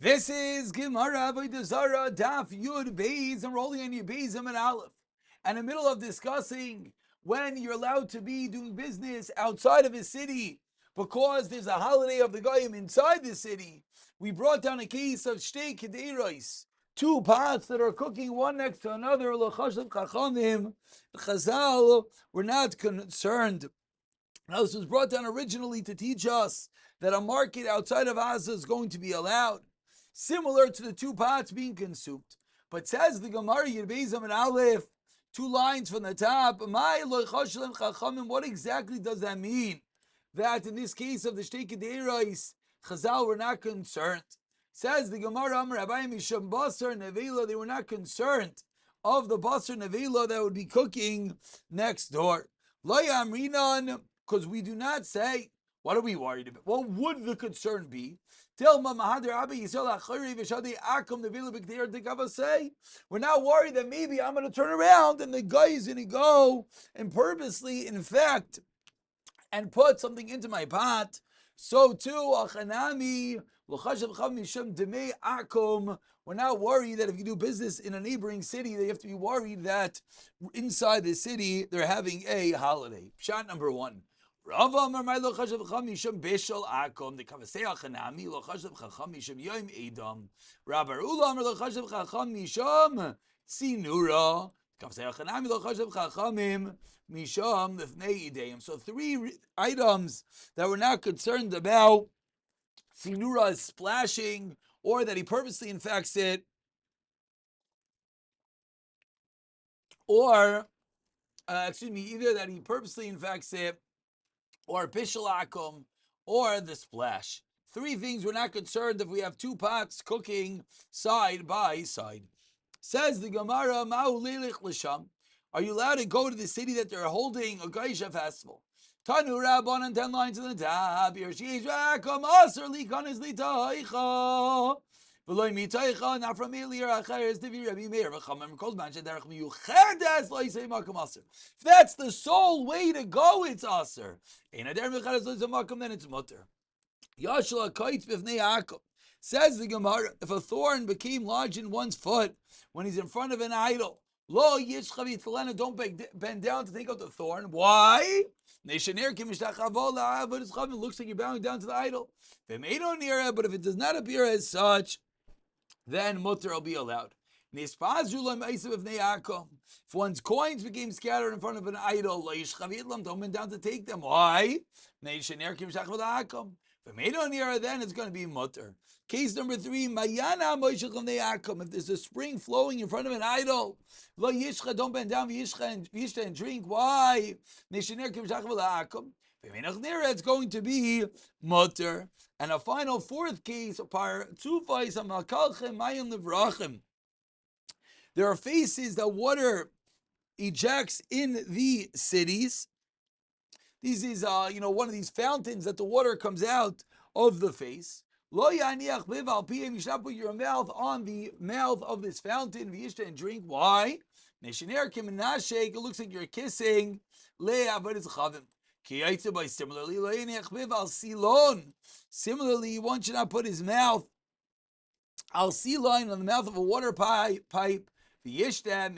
This is Gemara Avodah Zarah Daf Yud Beis. I'm rolling on your Beis and Aleph. And in the middle of discussing when you're allowed to be doing business outside of a city because there's a holiday of the Goyim inside the city, we brought down a case of Shtei Kedeiros, two pots that are cooking one next to another. L'chashav Chachamim, Chazal were not concerned. Now, this was brought down originally to teach us that a market outside of Gaza is going to be allowed, similar to the two pots being consumed. But says the Gemara Yud Beis and Aleph, two lines from the top, what exactly does that mean? That in this case of the Shtei Kedeiros, Chazal were not concerned. Says the Gemara, they were not concerned of the basar nevela that would be cooking next door. Because we do not say, what are we worried about? What would the concern be? We're not worried that maybe I'm going to turn around and the guy is going to go and purposely infect and put something into my pot. So too, we're not worried that if you do business in a neighboring city, they have to be worried that inside the city they're having a holiday. Shot number one. Rava Amar Mai Lo Chashav Chacham Misham Bishal Akom the Kavasei Achanami Lo Chashav Chacham Misham Yom Edom. Rabbi Ula Amar Lo Chashav Chacham Misham Sinura Kavasei Achanami Lo Chashav Chachamim Misham Lefnei Ideim. So three items that we're not concerned about. Sinura is splashing, or that he purposely infects it, or either that he purposely infects it, or bishul akum, or the splash. Three things we're not concerned if we have two pots cooking side by side. Says the Gemara, Ma'u leilich l'sham. Are you allowed to go to the city that they're holding a Geisha festival? Tanu Rabban and 10 lines in the top. Here she is. Rakom aser likanis litaicha. V'loy mitaicha. Not from earlier. Acher is divi Rabbi Meir. V'chamem kol man shederach miyuchedes lo yisei makom aser. If that's the sole way to go, it's aser. Ein ader michedes lo yisei makom, then it's mutter. Yashla kaitz b'fnei Yaakov. Says the Gemara, if a thorn became large in one's foot when he's in front of an idol, lo yishchavi tefillena, don't bend down to take out the thorn. Why? It looks like you're bowing down to the idol. But if it does not appear as such, then mutter will be allowed. If one's coins became scattered in front of an idol, don't bend down to take them. Why? Then it's going to be mutter. Case number 3, if there's a spring flowing in front of an idol, don't bend down and drink. Why? It's going to be mutter. And a final fourth case, there are faces that water ejects in the cities. This is, one of these fountains that the water comes out of the face. You should not put your mouth on the mouth of this fountain and drink. Why? It looks like you're kissing. Similarly, one should not put his mouth al silon on the mouth of a water pipe. Because of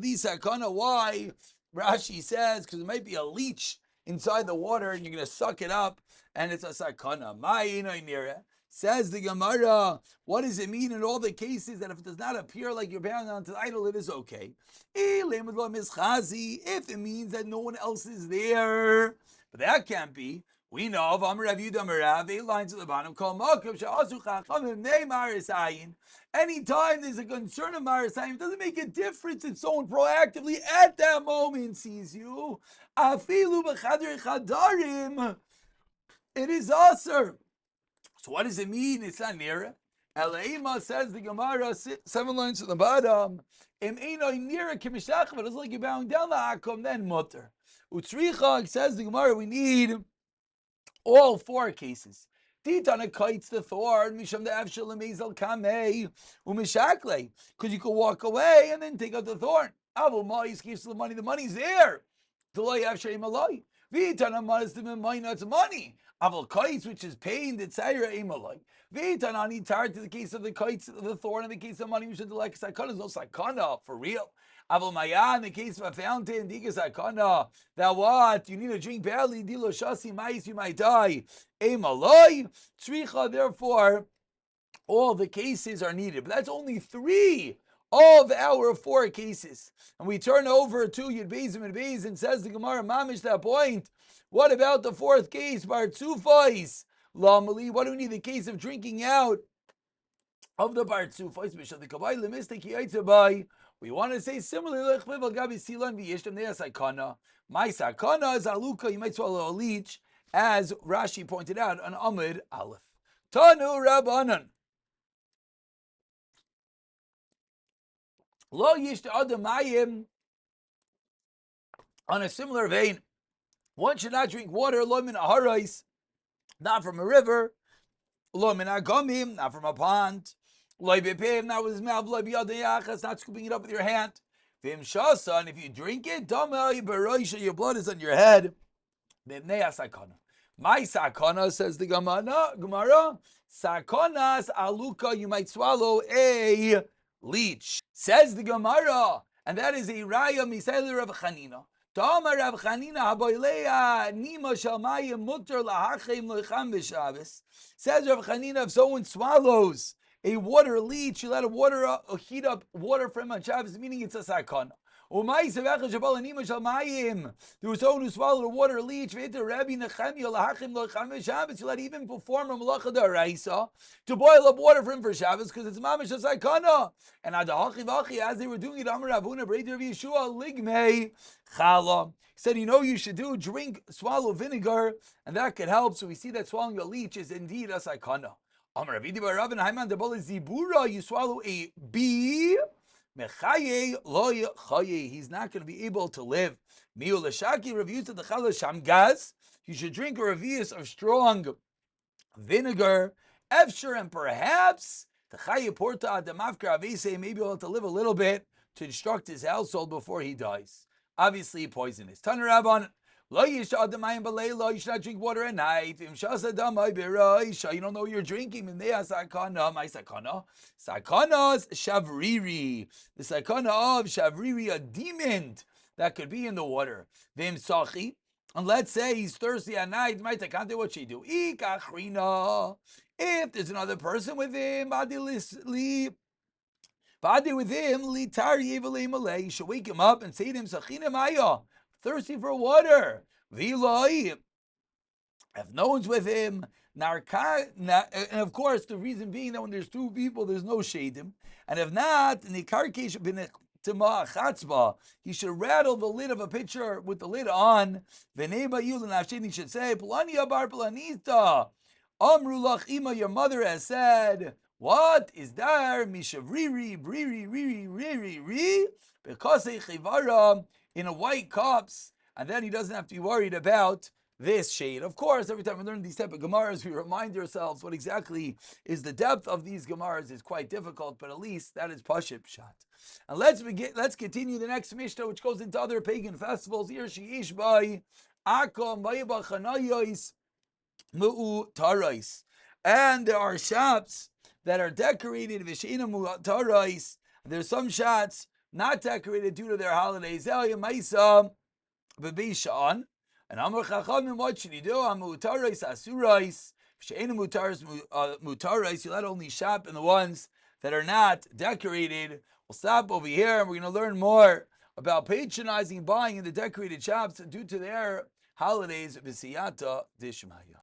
the sakana. Why? Rashi says, because it might be a leech inside the water and you're going to suck it up and it's a sakana. Says the Gemara, what does it mean in all the cases that if it does not appear like you're bound onto the idol, it is okay? If it means that no one else is there, but that can't be. We know of Amarav 8 lines at the bottom. Anytime there's a concern of Marasayim, it doesn't make a difference if someone proactively at that moment sees you. It is aser. So what does it mean? It's not near. Elaima says the Gemara 7 lines at the bottom. It doesn't like you're bowing down the akum, then mutter. Utzricha says the Gemara, we need all 4 cases. Titana kites the thorn, misham the avshel mezel kamei umishakle, because you could walk away and then take out the thorn. Avul ma'is gives the money. The money's there. Delay avshel malay. V'itana manas d'memayna, it's money. Aval kites, which is pain, the tzayra emalai. V'itana ani tar, to the case of the kites, the thorn, in the case of money, we should like sakana, is no sakana, for real. Aval maya, in the case of a fountain, diga sakana, that what? You need to drink badly, dilo shasi mais, you might die. Emalai, tzricha, therefore, all the cases are needed. But that's only 3 of our 4 cases. And we turn over to Yud Beizim and Beis, and says the Gemara, Mamish, that point. What about the 4th case, Bar Tzufais? Lamali, what do we need? The case of drinking out of the Bar Tzufais. We want to say similarly, my sakana is aluka, you might swallow a leech, as Rashi pointed out on Amud Aleph. Tanu Rabbanan. Lo yish adamayim. On a similar vein, one should not drink water, lo min aharais, not from a river, lo min agamim, not from a pond, lo bepim, not with his mouth, lo biyadayachas, not scooping it up with your hand. Vim shasa, and if you drink it, damay beroisha, your blood is on your head. Bimnei asakana. My sakana, says the Gemara, sakanas aluka, you might swallow a leech. Says the Gemara, and that is a raya misayler Rav Chanina. Tamar Rav Chanina haboilea nima shalmayim mutter lahachem lecham b'Shabbos. Says Rav Chanina, if someone swallows a water leech, you let heat up water for him on Shabbos, meaning it's a sakana. There was someone who swallowed a water leech. You let even perform a malacha d'oraisa to boil up water for him for Shabbos, because it's mamish a sakana. And as they were doing it, Amar Avuna Breder of Yeshua ligmei chala. He said, you should swallow vinegar, and that could help. So we see that swallowing a leech is indeed a sakana. Amar Avidi bar Rav and Haiman debol zibura. You swallow a bee. He's not going to be able to live. Miulashaki reviews to the chalash shamgaz. You should drink a revius of strong vinegar. Efshar, and perhaps the chaye porta the mafkar avese may be able to live a little bit to instruct his household before he dies. Obviously poisonous. Tanarabon. You should not drink water at night. You don't know what you're drinking. My sakana. Sakana's shavriri. The sakana of shavriri, a demon that could be in the water. And let's say he's thirsty at night. What should he do? If there's another person with him, you should wake him up and say to him, thirsty for water. If no one's with him, and of course the reason being that when there's 2 people, there's no shadim. And if not, he should rattle the lid of a pitcher with the lid on. He should say, your mother has said, what is there? Because in a white cups, and then he doesn't have to be worried about this shade. Of course, every time we learn these type of Gemaras, we remind ourselves what exactly is the depth of these Gemaras is quite difficult, but at least that is Paship Shat. And let's continue the next Mishnah, which goes into other pagan festivals. Here she ish by Akom Bayabachanayos Mu'utarais. And there are shops that are decorated Vishina Mu'utarais. There's some shots not decorated due to their holidays. And Amar Chachamim, what should he do? Amutarais asurais. Mutarais, you let only shop in the ones that are not decorated. We'll stop over here, and we're going to learn more about patronizing, buying in the decorated shops due to their holidays. V'siyata dishmaya.